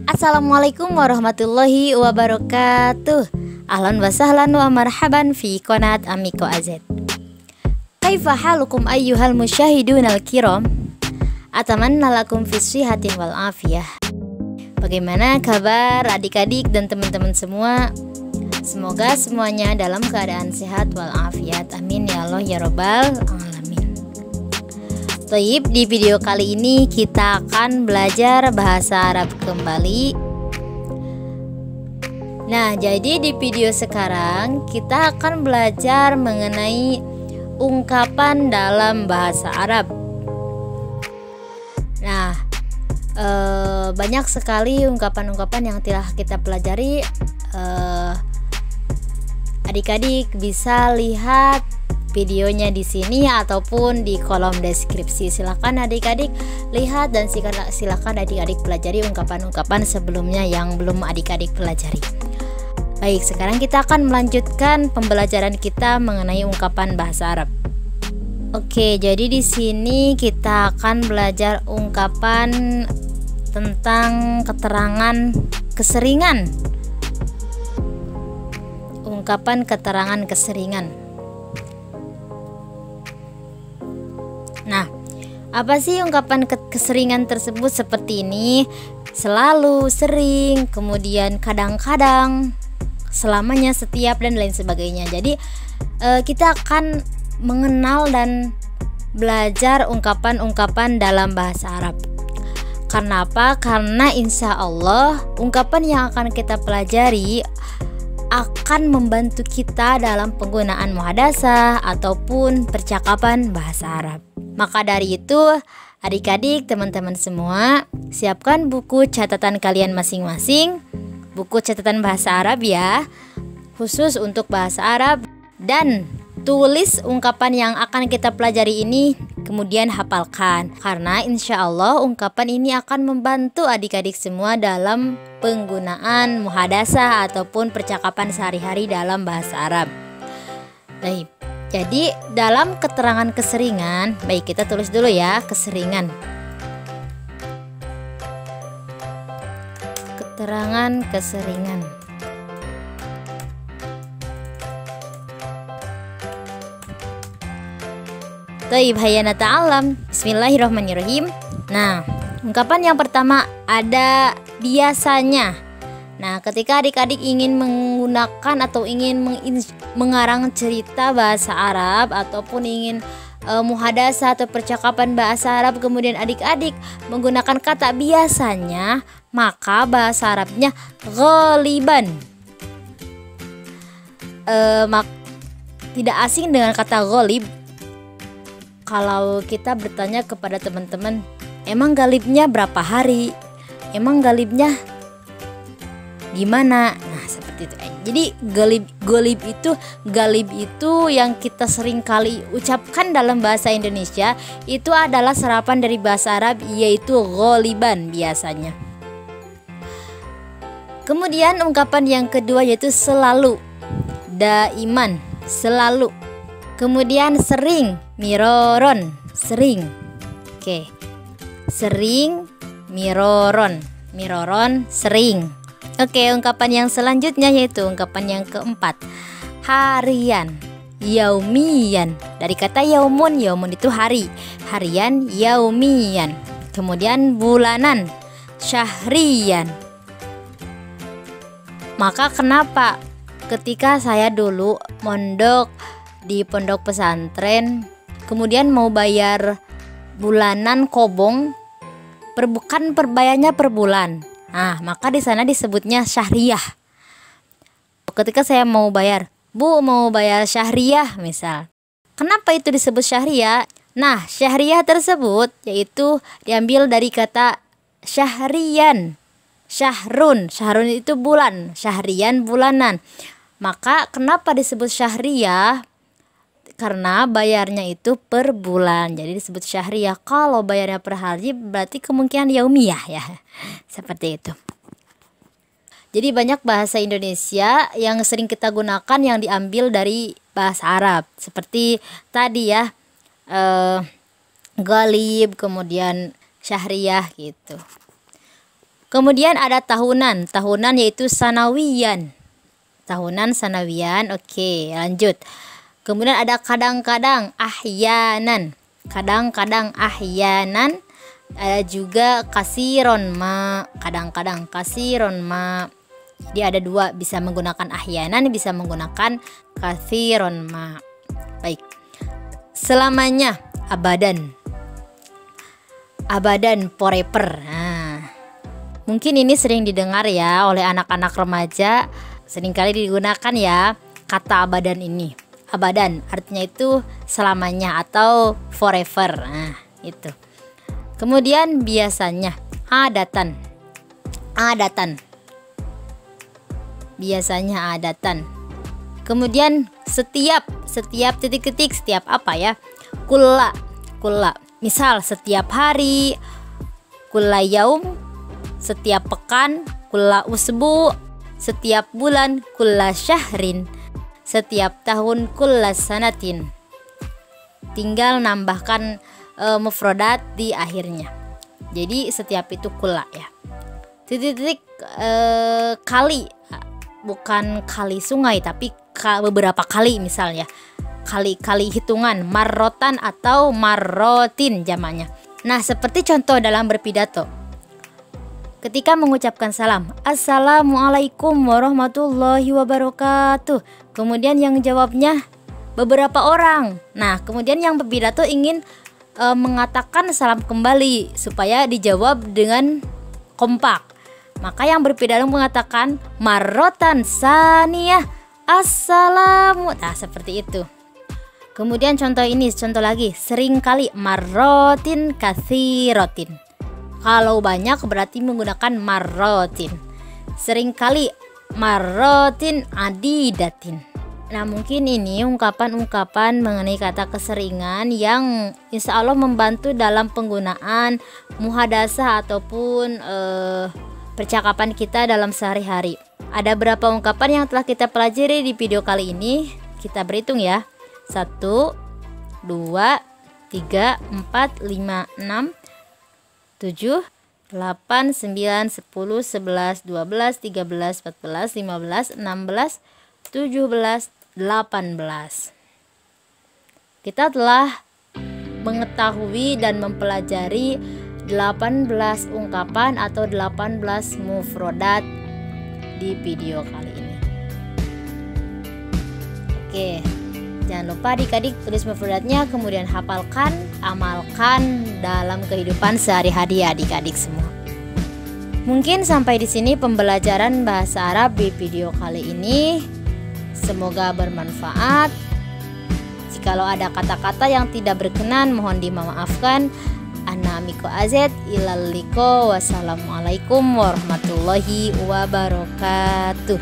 Assalamualaikum warahmatullahi wabarakatuh. Ahlan wa sahlan wa marhaban fi qanat Amiko AZ. Kaifa halukum ayyuhal musyahidun al-kiram? Atamanna lakum fis sihatin wal afiyah. Bagaimana kabar adik-adik dan teman-teman semua? Semoga semuanya dalam keadaan sehat wal afiat. Amin ya Allah ya Rabbal alamin. Baik, di video kali ini kita akan belajar bahasa Arab kembali. Nah, jadi di video sekarang kita akan belajar mengenai ungkapan dalam bahasa Arab. Nah, banyak sekali ungkapan-ungkapan yang telah kita pelajari. Adik-adik bisa lihat videonya di sini ataupun di kolom deskripsi. Silakan adik-adik lihat dan silakan adik-adik pelajari ungkapan-ungkapan sebelumnya yang belum adik-adik pelajari. Baik, sekarang kita akan melanjutkan pembelajaran kita mengenai ungkapan bahasa Arab. Oke, jadi di sini kita akan belajar ungkapan tentang keterangan keseringan. Ungkapan keterangan keseringan. Nah, apa sih ungkapan keseringan tersebut? Seperti ini: selalu, sering, kemudian kadang-kadang, selamanya, setiap, dan lain sebagainya. Jadi kita akan mengenal dan belajar ungkapan-ungkapan dalam bahasa Arab. Karena apa? Karena insya Allah ungkapan yang akan kita pelajari akan membantu kita dalam penggunaan muhadasah ataupun percakapan bahasa Arab. Maka dari itu, adik-adik, teman-teman semua, siapkan buku catatan kalian masing-masing, buku catatan bahasa Arab ya, khusus untuk bahasa Arab, dan tulis ungkapan yang akan kita pelajari ini, kemudian hafalkan. Karena insya Allah ungkapan ini akan membantu adik-adik semua dalam penggunaan muhadasah ataupun percakapan sehari-hari dalam bahasa Arab. Baik, jadi dalam keterangan keseringan, baik kita tulis dulu ya, keseringan. Keterangan keseringan. Taib, hayya nata'allam. Bismillahirrahmanirrahim. Nah, ungkapan yang pertama ada biasanya. Nah, ketika adik-adik ingin menggunakan atau ingin mengarang cerita bahasa Arab ataupun ingin muhadasah atau percakapan bahasa Arab, kemudian adik-adik menggunakan kata biasanya, maka bahasa Arabnya ghaliban. Tidak asing dengan kata ghalib. Kalau kita bertanya kepada teman-teman, emang galibnya berapa hari? Emang galibnya gimana? Nah, seperti itu. Jadi galib itu yang kita sering kali ucapkan dalam bahasa Indonesia itu adalah serapan dari bahasa Arab, yaitu ghaliban biasanya. Kemudian ungkapan yang kedua yaitu selalu, daiman, selalu. Kemudian sering, miroron, sering. Oke. Sering, miroron, miroron, sering. Oke, ungkapan yang selanjutnya yaitu ungkapan yang keempat, harian, yaumiyan. Dari kata yaumun, yaumun itu hari, harian, yaumiyan. Kemudian bulanan, syahriyan. Maka kenapa ketika saya dulu mondok di pondok pesantren, kemudian mau bayar bulanan kobong, bukan perbayarnya per bulan. Nah, maka di sana disebutnya syahriyah. Ketika saya mau bayar, Bu mau bayar syahriyah misal. Kenapa itu disebut syahriyah? Nah, syahriyah tersebut yaitu diambil dari kata syahriyan. Syahrun, syahrun itu bulan, syahriyan bulanan. Maka kenapa disebut syahriyah? Karena bayarnya itu per bulan, jadi disebut syahriyah. Kalau bayarnya per hari berarti kemungkinan yaumiyah ya. Seperti itu. Jadi banyak bahasa Indonesia yang sering kita gunakan yang diambil dari bahasa Arab. Seperti tadi ya, Ghalib, kemudian syahriyah gitu. Kemudian ada tahunan. Tahunan yaitu sanawiyan. Tahunan sanawiyan. Oke, lanjut. Kemudian ada kadang-kadang, ahyanan. Kadang-kadang, ahyanan. Ada juga kasiron ma. Kadang-kadang kasiron ma. Jadi ada dua, bisa menggunakan ahyanan, bisa menggunakan kasiron ma. Baik. Selamanya, abadan. Abadan, forever. Nah, mungkin ini sering didengar ya oleh anak-anak remaja, seringkali digunakan ya kata abadan ini. Abadan artinya itu selamanya atau forever. Nah, itu. Kemudian biasanya adatan. Adatan. Biasanya adatan. Kemudian setiap titik-titik, setiap apa ya? Kulla. Misal setiap hari, kulla yaum, setiap pekan, kulla usbu, setiap bulan, kulla syahrin, setiap tahun, kulla sanatin. Tinggal nambahkan mufrodat di akhirnya. Jadi setiap itu kulla ya. Titik-titik kali, bukan kali sungai tapi beberapa kali misalnya. Kali-kali hitungan, marrotan atau marrotin jamaknya. Nah, seperti contoh dalam berpidato. Ketika mengucapkan salam, Assalamualaikum warahmatullahi wabarakatuh. Kemudian yang jawabnya beberapa orang. Nah, kemudian yang berpidato ingin mengatakan salam kembali supaya dijawab dengan kompak. Maka yang berpidato mengatakan marrotan saniyah, assalamu. Nah, seperti itu. Kemudian contoh lagi, seringkali, marrotin katsirotin. Kalau banyak berarti menggunakan marrotin. Seringkali, marrotin adidatin. Nah, mungkin ini ungkapan-ungkapan mengenai kata keseringan yang insya Allah membantu dalam penggunaan muhadasah ataupun percakapan kita dalam sehari-hari. Ada berapa ungkapan yang telah kita pelajari di video kali ini? Kita berhitung ya. 1, 2, 3, 4, 5, 6, 7, 8, 9, 10, 11, 12, 13, 14, 15, 16, 17, 18. Kita telah mengetahui dan mempelajari 18 ungkapan atau 18 mufrodat di video kali ini. Oke, jangan lupa adik-adik tulis mufrodatnya, kemudian hafalkan, amalkan dalam kehidupan sehari-hari adik-adik semua. Mungkin sampai di sini pembelajaran bahasa Arab di video kali ini. Semoga bermanfaat. Jikalau ada kata-kata yang tidak berkenan mohon dimaafkan. Ana Miko Azet ilal liko. Wassalamualaikum warahmatullahi wabarakatuh.